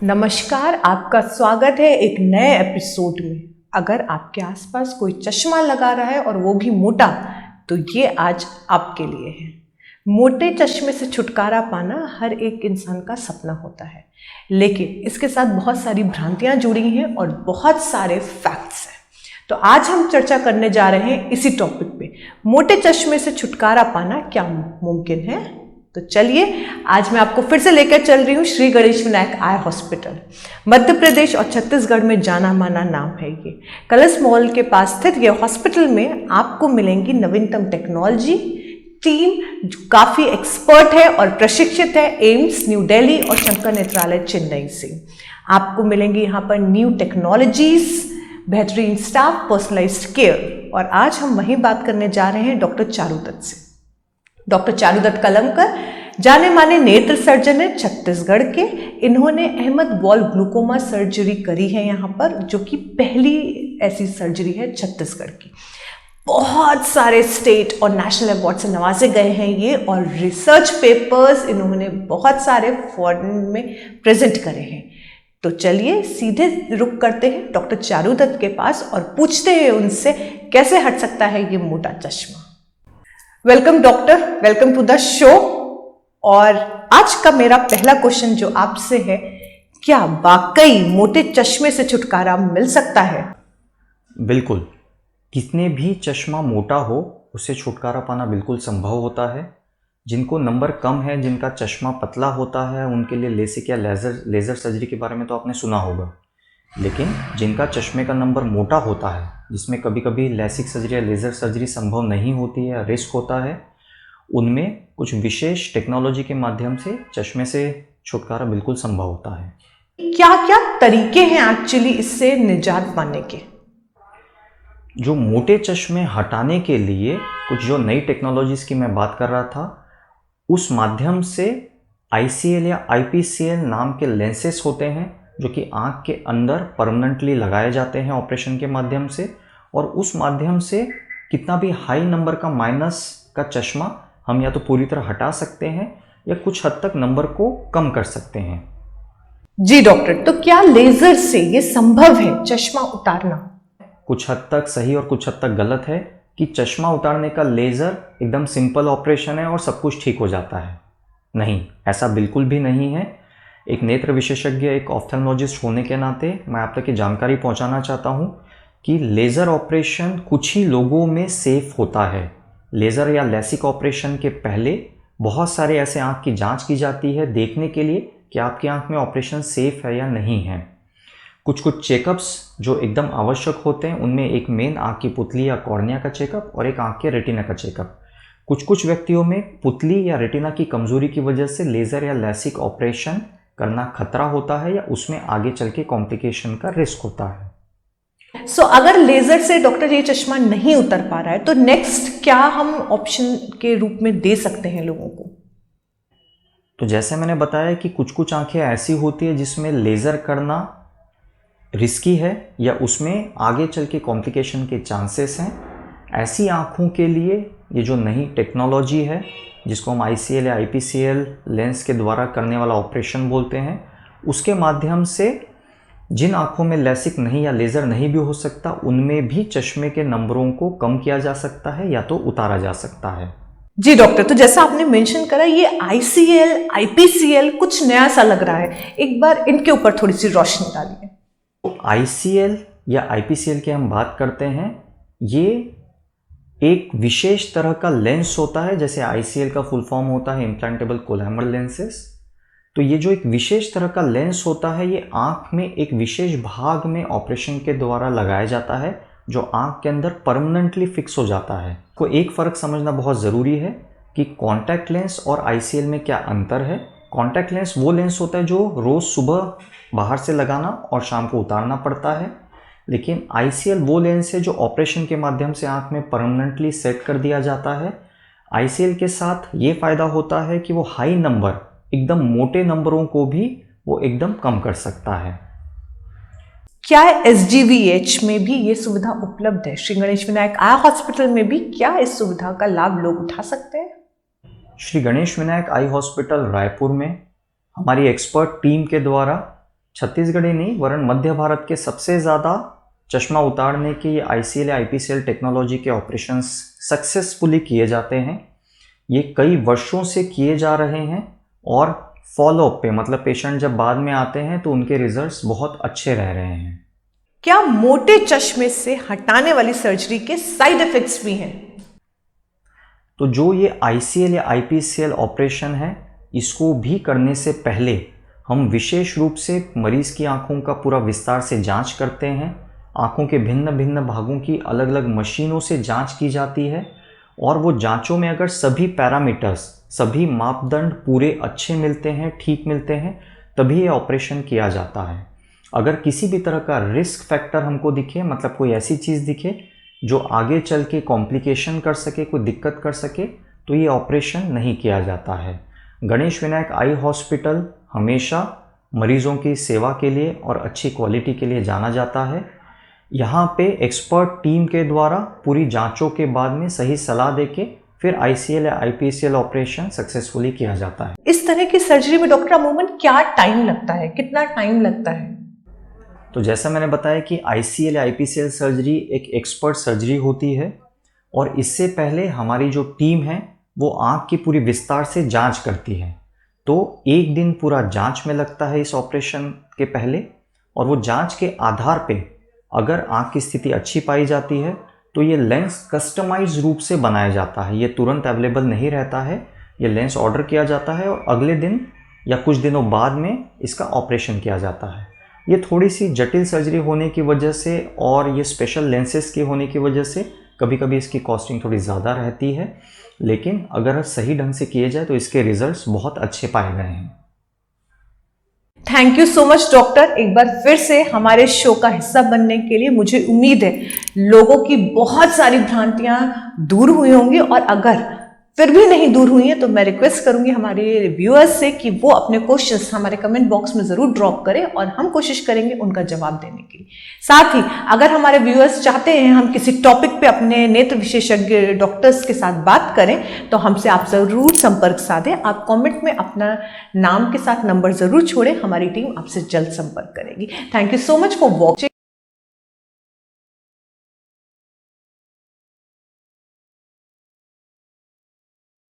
नमस्कार, आपका स्वागत है एक नए एपिसोड में। अगर आपके आसपास कोई चश्मा लगा रहा है और वो भी मोटा, तो ये आज आपके लिए है। मोटे चश्मे से छुटकारा पाना हर एक इंसान का सपना होता है, लेकिन इसके साथ बहुत सारी भ्रांतियां जुड़ी हैं और बहुत सारे फैक्ट्स हैं। तो आज हम चर्चा करने जा रहे हैं इसी टॉपिक पे, मोटे चश्मे से छुटकारा पाना क्या मुमकिन है। तो चलिए, आज मैं आपको फिर से लेकर चल रही हूँ श्री गणेश विनायक आई हॉस्पिटल। मध्य प्रदेश और छत्तीसगढ़ में जाना माना नाम है ये। कलश मॉल के पास स्थित ये हॉस्पिटल में आपको मिलेंगी नवीनतम टेक्नोलॉजी। टीम जो काफ़ी एक्सपर्ट है और प्रशिक्षित है एम्स न्यू दिल्ली और शंकर नेत्रालय चेन्नई से। आपको मिलेंगी यहाँ पर न्यू टेक्नोलॉजीज, बेहतरीन स्टाफ, पर्सनलाइज्ड केयर। और आज हम वहीं बात करने जा रहे हैं डॉक्टर चारुदत्त से। डॉक्टर चारुदत्त कलमकर जाने माने नेत्र सर्जन है छत्तीसगढ़ के। इन्होंने अहमद वॉल ग्लूकोमा सर्जरी करी है यहाँ पर, जो कि पहली ऐसी सर्जरी है छत्तीसगढ़ की। बहुत सारे स्टेट और नेशनल अवार्ड से नवाजे गए हैं ये, और रिसर्च पेपर्स इन्होंने बहुत सारे फॉरेन में प्रेजेंट करे हैं। तो चलिए सीधे रुक करते हैं डॉक्टर चारुदत्त के पास और पूछते हैं उनसे कैसे हट सकता है ये मोटा चश्मा। Welcome doctor, welcome to the show. और आज का मेरा पहला क्वेश्चन जो आपसे है, क्या वाकई मोटे चश्मे से छुटकारा मिल सकता है? बिल्कुल, कितने भी चश्मा मोटा हो उससे छुटकारा पाना बिल्कुल संभव होता है। जिनको नंबर कम है, जिनका चश्मा पतला होता है, उनके लिए लेसिक या लेज़र सर्जरी के बारे में तो आपने सुना होगा। लेकिन जिनका चश्मे का नंबर मोटा होता है, जिसमें कभी कभी लेसिक सर्जरी या लेज़र सर्जरी संभव नहीं होती है, रिस्क होता है, उनमें कुछ विशेष टेक्नोलॉजी के माध्यम से चश्मे से छुटकारा बिल्कुल संभव होता है। क्या क्या तरीके हैं एक्चुअली इससे निजात पाने के? जो मोटे चश्मे हटाने के लिए कुछ जो नई टेक्नोलॉजीज़ की मैं बात कर रहा था, उस माध्यम से ICL या IPCL नाम के लेंसेस होते हैं, जो कि आँख के अंदर परमानेंटली लगाए जाते हैं ऑपरेशन के माध्यम से। और उस माध्यम से कितना भी हाई नंबर का माइनस का चश्मा हम या तो पूरी तरह हटा सकते हैं या कुछ हद तक नंबर को कम कर सकते हैं। जी डॉक्टर, तो क्या लेजर से ये संभव है चश्मा उतारना? कुछ हद तक सही और कुछ हद तक गलत है कि चश्मा उतारने का लेज़र एकदम सिंपल ऑपरेशन है और सब कुछ ठीक हो जाता है। नहीं, ऐसा बिल्कुल भी नहीं है। एक नेत्र विशेषज्ञ, एक ऑफ्थेल्मोलॉजिस्ट होने के नाते मैं आप तक ये जानकारी पहुंचाना चाहता हूं कि लेज़र ऑपरेशन कुछ ही लोगों में सेफ होता है। लेज़र या लेसिक ऑपरेशन के पहले बहुत सारे ऐसे आँख की जांच की जाती है देखने के लिए कि आपकी आँख में ऑपरेशन सेफ है या नहीं है। कुछ चेकअप्स जो एकदम आवश्यक होते हैं, उनमें एक मेन आँख की पुतली या कॉर्निया का चेकअप और एक आँख के रेटिना का चेकअप। कुछ व्यक्तियों में पुतली या रेटिना की कमजोरी की वजह से लेज़र या लेसिक ऑपरेशन करना खतरा होता है या उसमें आगे चल के कॉम्प्लिकेशन का रिस्क होता है। सो अगर लेजर से डॉक्टर ये चश्मा नहीं उतर पा रहा है, तो नेक्स्ट क्या हम ऑप्शन के रूप में दे सकते हैं लोगों को? तो जैसे मैंने बताया कि कुछ आंखें ऐसी होती है जिसमें लेज़र करना रिस्की है या उसमें आगे चल के कॉम्प्लिकेशन के चांसेस हैं। ऐसी आँखों के लिए ये जो नई टेक्नोलॉजी है, जिसको हम ICL या IPCL लेंस के द्वारा करने वाला ऑपरेशन बोलते हैं, उसके माध्यम से जिन आँखों में लेसिक नहीं या लेज़र नहीं भी हो सकता, उनमें भी चश्मे के नंबरों को कम किया जा सकता है या तो उतारा जा सकता है। जी डॉक्टर, तो जैसा आपने मेंशन करा, ये ICL IPCL कुछ नया सा लग रहा है, एक बार इनके ऊपर थोड़ी सी रोशनी डालिए। तो ICL या IPCL की हम बात करते हैं, ये एक विशेष तरह का लेंस होता है। जैसे ICL का फुल फॉर्म होता है इम्प्लांटेबल कोलैमर लेंसेस। तो ये जो एक विशेष तरह का लेंस होता है, ये आँख में एक विशेष भाग में ऑपरेशन के द्वारा लगाया जाता है, जो आँख के अंदर परमानेंटली फिक्स हो जाता है। को एक फ़र्क समझना बहुत ज़रूरी है कि कॉन्टैक्ट लेंस और ICL में क्या अंतर है। कॉन्टैक्ट लेंस वो लेंस होता है जो रोज़ सुबह बाहर से लगाना और शाम को उतारना पड़ता है, लेकिन ICL वो लेंस है जो ऑपरेशन के माध्यम से आँख में परमानेंटली सेट कर दिया जाता है। ICL के साथ ये फ़ायदा होता है कि वो हाई नंबर, एकदम मोटे नंबरों को भी वो एकदम कम कर सकता है। क्या SGVH में भी ये सुविधा उपलब्ध है? श्री गणेश विनायक आई हॉस्पिटल में भी क्या इस सुविधा का लाभ लोग उठा सकते हैं? श्री गणेश विनायक आई हॉस्पिटल रायपुर में हमारी एक्सपर्ट टीम के द्वारा छत्तीसगढ़ ही नहीं वरन मध्य भारत के सबसे ज़्यादा चश्मा उतारने के ICL या IPCL टेक्नोलॉजी के ऑपरेशंस सक्सेसफुली किए जाते हैं। ये कई वर्षों से किए जा रहे हैं और फॉलोअप पे मतलब पेशेंट जब बाद में आते हैं तो उनके रिजल्ट्स बहुत अच्छे रह रहे हैं। क्या मोटे चश्मे से हटाने वाली सर्जरी के साइड इफेक्ट्स भी हैं? तो जो ये ICL या IPCL ऑपरेशन है, इसको भी करने से पहले हम विशेष रूप से मरीज की आंखों का पूरा विस्तार से जांच करते हैं। आंखों के भिन्न भिन्न भागों की अलग अलग मशीनों से जांच की जाती है और वो जांचों में अगर सभी पैरामीटर्स, सभी मापदंड पूरे अच्छे मिलते हैं, ठीक मिलते हैं, तभी ये ऑपरेशन किया जाता है। अगर किसी भी तरह का रिस्क फैक्टर हमको दिखे, मतलब कोई ऐसी चीज़ दिखे जो आगे चल के कॉम्प्लिकेशन कर सके, कोई दिक्कत कर सके, तो ये ऑपरेशन नहीं किया जाता है। गणेश विनायक आई हॉस्पिटल हमेशा मरीजों की सेवा के लिए और अच्छी क्वालिटी के लिए जाना जाता है। यहाँ पे एक्सपर्ट टीम के द्वारा पूरी जांचों के बाद में सही सलाह देके फिर ICL या IPCL ऑपरेशन सक्सेसफुली किया जाता है। इस तरह की सर्जरी में डॉक्टर अमूमन क्या टाइम लगता है, कितना टाइम लगता है? तो जैसा मैंने बताया कि ICL या IPCL सर्जरी एक एक्सपर्ट सर्जरी होती है और इससे पहले हमारी जो टीम है वो आँख की पूरी विस्तार से जांच करती है। तो एक दिन पूरा जांच में लगता है इस ऑपरेशन के पहले, और वो जांच के आधार पे अगर आँख की स्थिति अच्छी पाई जाती है तो ये लेंस कस्टमाइज रूप से बनाया जाता है। ये तुरंत अवेलेबल नहीं रहता है, ये लेंस ऑर्डर किया जाता है और अगले दिन या कुछ दिनों बाद में इसका ऑपरेशन किया जाता है। ये थोड़ी सी जटिल सर्जरी होने की वजह से और ये स्पेशल लेंसेज के होने की वजह से कभी कभी इसकी कॉस्टिंग थोड़ी ज़्यादा रहती है, लेकिन अगर सही ढंग से किए जाए तो इसके रिजल्ट्स बहुत अच्छे पाए गए हैं। Thank you so much doctor, एक बार फिर से हमारे शो का हिस्सा बनने के लिए। मुझे उम्मीद है लोगों की बहुत सारी भ्रांतियां दूर हुई होंगी, और अगर फिर भी नहीं दूर हुई है तो मैं रिक्वेस्ट करूंगी हमारे व्यूअर्स से कि वो अपने क्वेश्चंस हमारे कमेंट बॉक्स में ज़रूर ड्रॉप करें और हम कोशिश करेंगे उनका जवाब देने के लिए। साथ ही अगर हमारे व्यूअर्स चाहते हैं हम किसी टॉपिक पे अपने नेत्र विशेषज्ञ डॉक्टर्स के साथ बात करें तो हमसे आप ज़रूर संपर्क साधें। आप कॉमेंट में अपना नाम के साथ नंबर ज़रूर छोड़ें, हमारी टीम आपसे जल्द संपर्क करेगी। Thank you so much for watching.